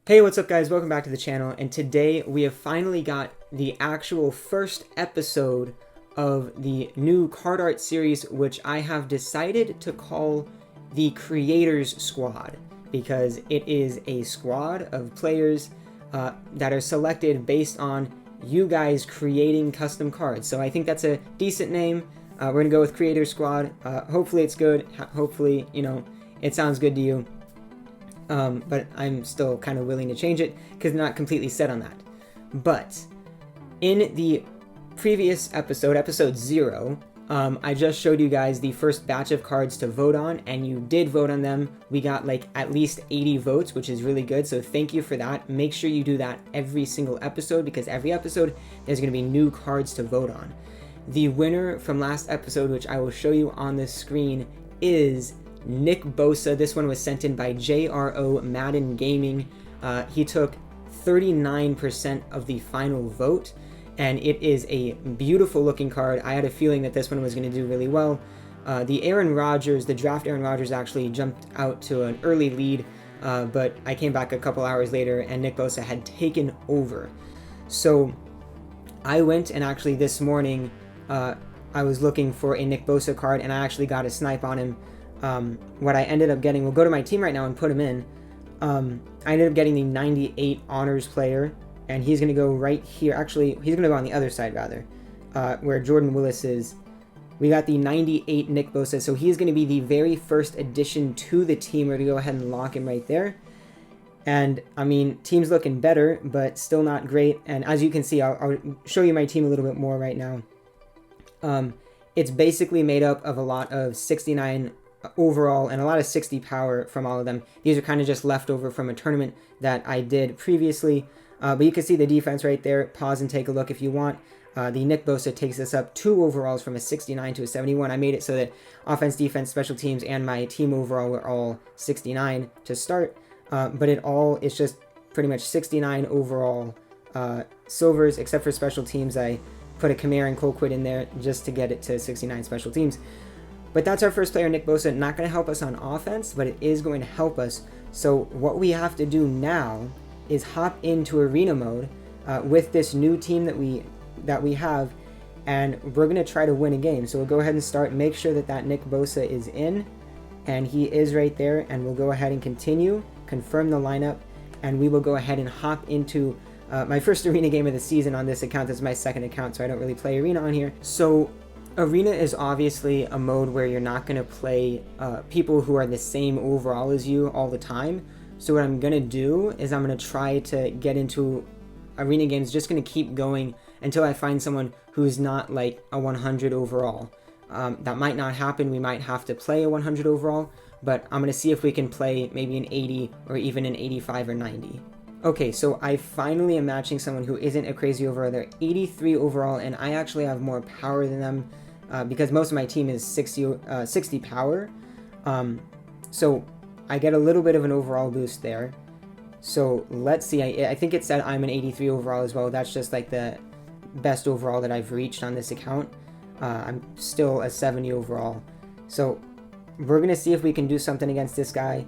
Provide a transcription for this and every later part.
Hey, what's up guys? Welcome back to the channel, and today we have finally got the actual first episode of the new card art series, which I have decided to call the Creators Squad, because it is a squad of players that are selected based on you guys creating custom cards. So I think that's a decent name. We're gonna go with Creators Squad. Hopefully it's good. Hopefully, it sounds good to you. But I'm still kind of willing to change it because I'm not completely set on that. But in the previous episode, episode 0, I just showed you guys the first batch of cards to vote on, and you did vote on them. We got like at least 80 votes, which is really good, so thank you for that. Make sure you do that every single episode, because every episode there's going to be new cards to vote on. The winner from last episode, which I will show you on the screen, is Nick Bosa. This one was sent in by JRO Madden Gaming. He took 39% of the final vote, and it is a beautiful looking card. I had a feeling that this one was going to do really well. The draft Aaron Rodgers actually jumped out to an early lead, but I came back a couple hours later and Nick Bosa had taken over. So I went, and actually this morning I was looking for a Nick Bosa card, and I actually got a snipe on him. What I ended up getting, we'll go to my team right now and put him in. I ended up getting the 98 honors player, and he's going to go right here. Actually, he's going to go on the other side, rather, where Jordan Willis is. We got the 98 Nick Bosa, so he's going to be the very first addition to the team. We're going to go ahead and lock him right there. And, I mean, team's looking better, but still not great. And as you can see, I'll show you my team a little bit more right now. It's basically made up of a lot of 69 overall and a lot of 60 power from all of them. These are kind of just leftover from a tournament that I did previously. But you can see the defense right there. Pause and take a look if you want. The Nick Bosa takes us up 2 overalls from a 69 to a 71. I made it so that offense, defense, special teams, and my team overall were all 69 to start. But it's just pretty much 69 overall silvers, except for special teams. I put a Kamara and Colquitt in there just to get it to 69 special teams. But that's our first player, Nick Bosa. Not going to help us on offense, but it is going to help us. So what we have to do now is hop into arena mode with this new team that we have, and we're going to try to win a game. So we'll go ahead and start. Make sure that Nick Bosa is in, and he is right there. And we'll go ahead and continue, confirm the lineup, and we will go ahead and hop into my first arena game of the season on this account. This is my second account, so I don't really play arena on here. So arena is obviously a mode where you're not going to play people who are the same overall as you all the time. So what I'm going to do is I'm going to try to get into arena games, just going to keep going until I find someone who's not like a 100 overall. That might not happen. We might have to play a 100 overall, but I'm going to see if we can play maybe an 80 or even an 85 or 90. Okay, so I finally am matching someone who isn't a crazy overall. They're 83 overall, and I actually have more power than them. Because most of my team is 60 power. So I get a little bit of an overall boost there. So let's see. I think it said I'm an 83 overall as well. That's just like the best overall that I've reached on this account. I'm still a 70 overall. So we're going to see if we can do something against this guy.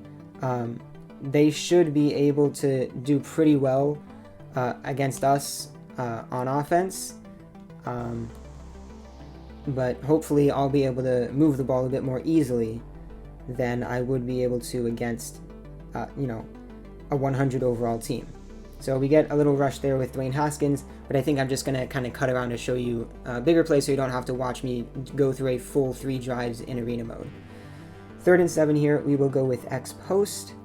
They should be able to do pretty well against us on offense. But hopefully I'll be able to move the ball a bit more easily than I would be able to against, a 100 overall team. So we get a little rush there with Dwayne Haskins, but I think I'm just going to kind of cut around to show you bigger plays so you don't have to watch me go through a full 3 drives in arena mode. 3rd and 7 here, we will go with X post.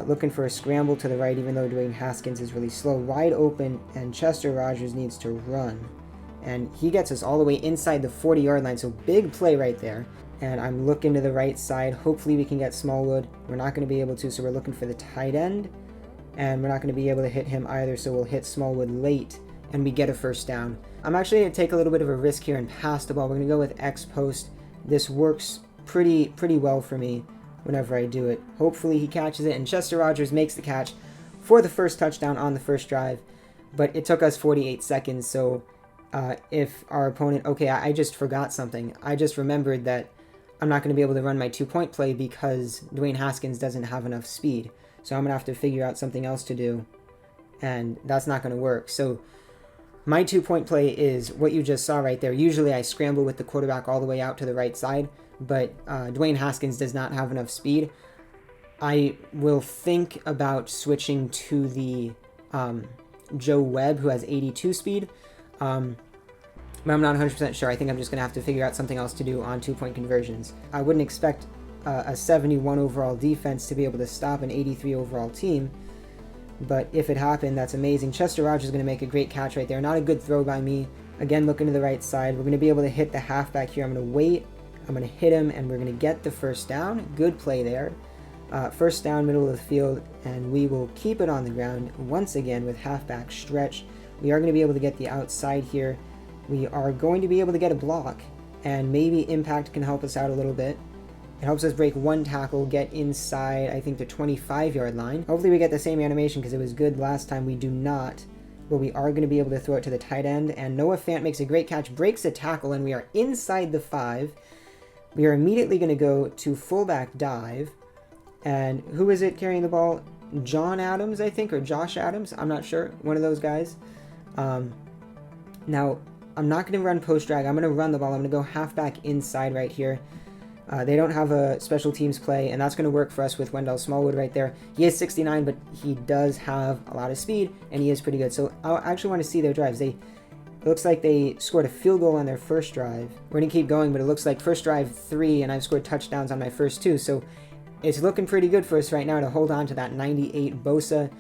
Looking for a scramble to the right, even though Dwayne Haskins is really slow. Wide open, and Chester Rogers needs to run. And he gets us all the way inside the 40-yard line, so big play right there. And I'm looking to the right side. Hopefully we can get Smallwood. We're not going to be able to, so we're looking for the tight end. And we're not going to be able to hit him either, so we'll hit Smallwood late, and we get a first down. I'm actually going to take a little bit of a risk here and pass the ball. We're going to go with X post. This works pretty well for me whenever I do it. Hopefully he catches it, and Chester Rogers makes the catch for the first touchdown on the first drive. But it took us 48 seconds, so if our opponent... Okay, I just forgot something. I just remembered that I'm not going to be able to run my 2-point play because Dwayne Haskins doesn't have enough speed. So I'm going to have to figure out something else to do, and that's not going to work. So my 2-point play is what you just saw right there. Usually I scramble with the quarterback all the way out to the right side, but Dwayne Haskins does not have enough speed. I will think about switching to the Joe Webb, who has 82 speed, but I'm not 100% sure. I think I'm just going to have to figure out something else to do on 2-point conversions. I wouldn't expect a 71 overall defense to be able to stop an 83 overall team, but if it happened, that's amazing. Chester Rogers is going to make a great catch right there. Not a good throw by me. Again, looking to the right side. We're going to be able to hit the halfback here. I'm going to wait. I'm going to hit him, and we're going to get the first down. Good play there. First down, middle of the field, and we will keep it on the ground once again with halfback stretch. We are going to be able to get the outside here. We are going to be able to get a block, and maybe impact can help us out a little bit. It helps us break one tackle, get inside, I think, the 25-yard line. Hopefully we get the same animation because it was good last time. We do not, but we are going to be able to throw it to the tight end. And Noah Fant makes a great catch, breaks a tackle, and we are inside the 5. We are immediately going to go to fullback dive. And who is it carrying the ball? John Adams, I think, or Josh Adams. I'm not sure. One of those guys. Now, I'm not going to run post drag. I'm going to run the ball. I'm going to go halfback inside right here. They don't have a special teams play, and that's going to work for us with Wendell Smallwood right there. He is 69, but he does have a lot of speed, and he is pretty good. So I actually want to see their drives. It looks like they scored a field goal on their first drive. We're going to keep going, but it looks like first drive 3, and I've scored touchdowns on my first 2. So it's looking pretty good for us right now to hold on to that 98 Bosa.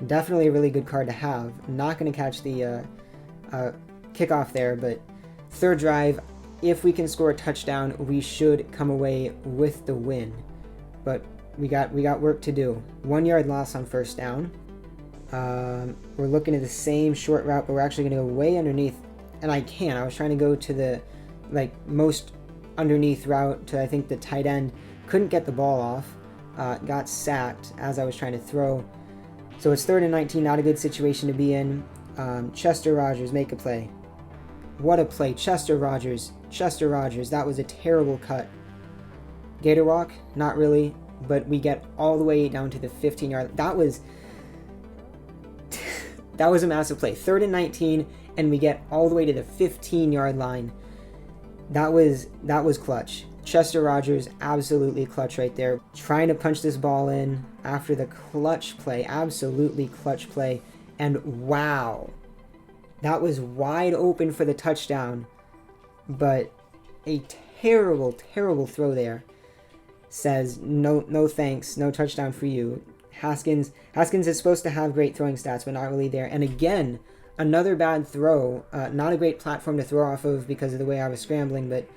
Definitely a really good card to have. Not going to catch the kickoff there, but third drive, if we can score a touchdown, we should come away with the win. But we got work to do. 1 yard loss on first down. We're looking at the same short route, but we're actually going to go way underneath. And I was trying to go to the most underneath route to, I think, the tight end. Couldn't get the ball off. Got sacked as I was trying to throw. So it's 3rd and 19, not a good situation to be in. Chester Rogers, make a play. What a play. Chester Rogers, that was a terrible cut. Gator walk, not really, but we get all the way down to the 15-yard. That was a massive play. 3rd and 19, and we get all the way to the 15-yard line. That was clutch. Chester Rogers, absolutely clutch right there. Trying to punch this ball in after the clutch play, absolutely clutch play, and wow. That was wide open for the touchdown, but a terrible, terrible throw there. Says, no thanks, no touchdown for you. Haskins is supposed to have great throwing stats, but not really there. And again, another bad throw. Not a great platform to throw off of because of the way I was scrambling, but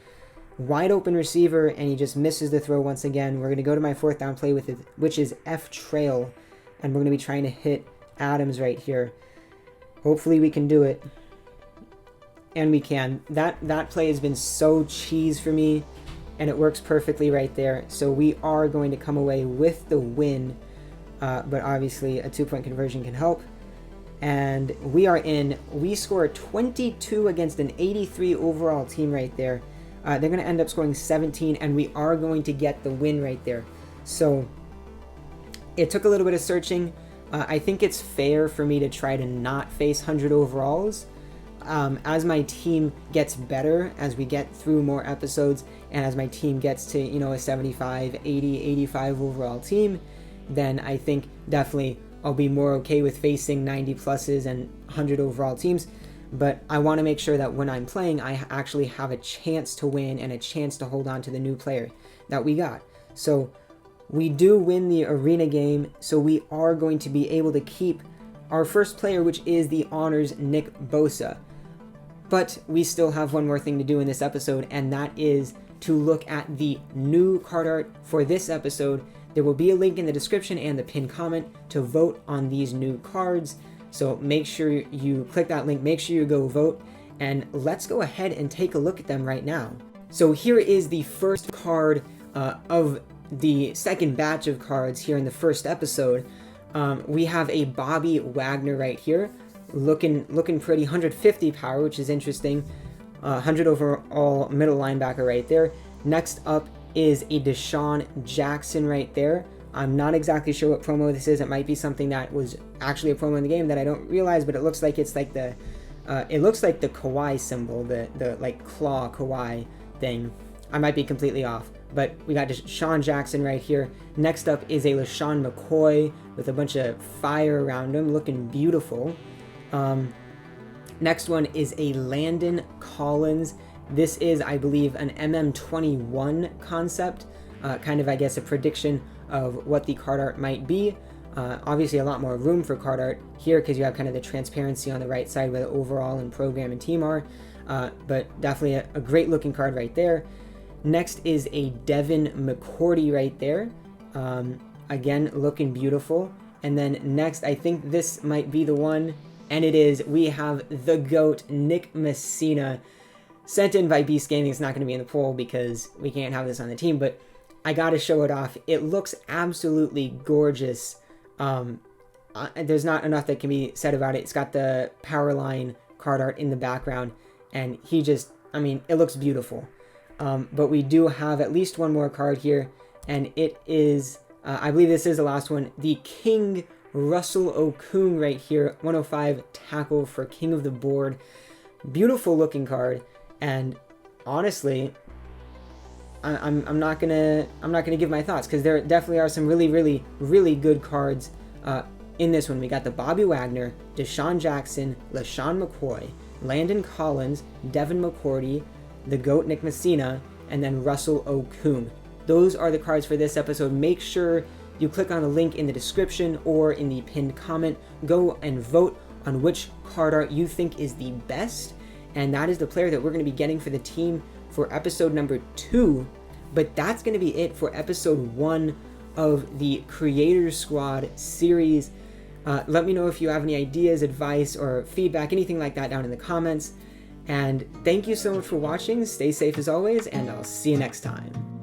wide open receiver, and he just misses the throw once again. We're going to go to my 4th down play with it, which is F trail, and we're going to be trying to hit Adams right here. Hopefully we can do it. And we can. That play has been so cheese for me, and it works perfectly right there. So we are going to come away with the win, but obviously a 2-point conversion can help. And we are in. We score 22 against an 83 overall team right there. They're going to end up scoring 17, and we are going to get the win right there. So it took a little bit of searching. I think it's fair for me to try to not face 100 overalls. As my team gets better, as we get through more episodes, and as my team gets to, a 75, 80, 85 overall team, then I think definitely I'll be more okay with facing 90 pluses and 100 overall teams. But I want to make sure that when I'm playing, I actually have a chance to win and a chance to hold on to the new player that we got. So we do win the arena game, so we are going to be able to keep our first player, which is the Honors Nick Bosa. But we still have one more thing to do in this episode, and that is to look at the new card art for this episode. There will be a link in the description and the pinned comment to vote on these new cards. So make sure you click that link, make sure you go vote, and let's go ahead and take a look at them right now. So here is the first card of the second batch of cards here in the first episode. We have a Bobby Wagner right here, looking pretty. 150 power, which is interesting. 100 overall middle linebacker right there. Next up is a Deshaun Jackson right there. I'm not exactly sure what promo this is. It might be something that was actually a promo in the game that I don't realize, but it looks like it's like the kawaii symbol, the like claw kawaii thing. I might be completely off, but we got Deshaun Jackson right here. Next up is a LaShawn McCoy with a bunch of fire around him, looking beautiful. Next one is a Landon Collins. This is, I believe, an MM21 concept, kind of, I guess, a prediction of what the card art might be. Obviously, a lot more room for card art here because you have kind of the transparency on the right side where the overall and program and team are, but definitely a great looking card right there. Next is a Devin McCourty right there. Again, looking beautiful. And then next, I think this might be the one, and it is. We have the GOAT, Nick Messina, sent in by Beast Gaming. It's not going to be in the poll because we can't have this on the team, but I got to show it off. It looks absolutely gorgeous. There's not enough that can be said about it. It's got the Powerline card art in the background, and he just, I mean, it looks beautiful. But we do have at least one more card here, and it is, I believe this is the last one, the King Russell Okung right here, 105 tackle for King of the Board. Beautiful looking card, and honestly, I'm not gonna give my thoughts because there definitely are some really good cards in this one. We got the Bobby Wagner, Deshaun Jackson, LaShawn McCoy, Landon Collins, Devin McCourty, the GOAT Nick Messina, and then Russell Okung. Those are the cards for this episode. Make sure you click on the link in the description or in the pinned comment. Go and vote on which card art you think is the best, and that is the player that we're going to be getting for the team for episode number 2. But that's going to be it for episode 1 of the Creator Squad series. Let me know if you have any ideas, advice, or feedback, anything like that down in the comments. And thank you so much for watching. Stay safe as always, and I'll see you next time.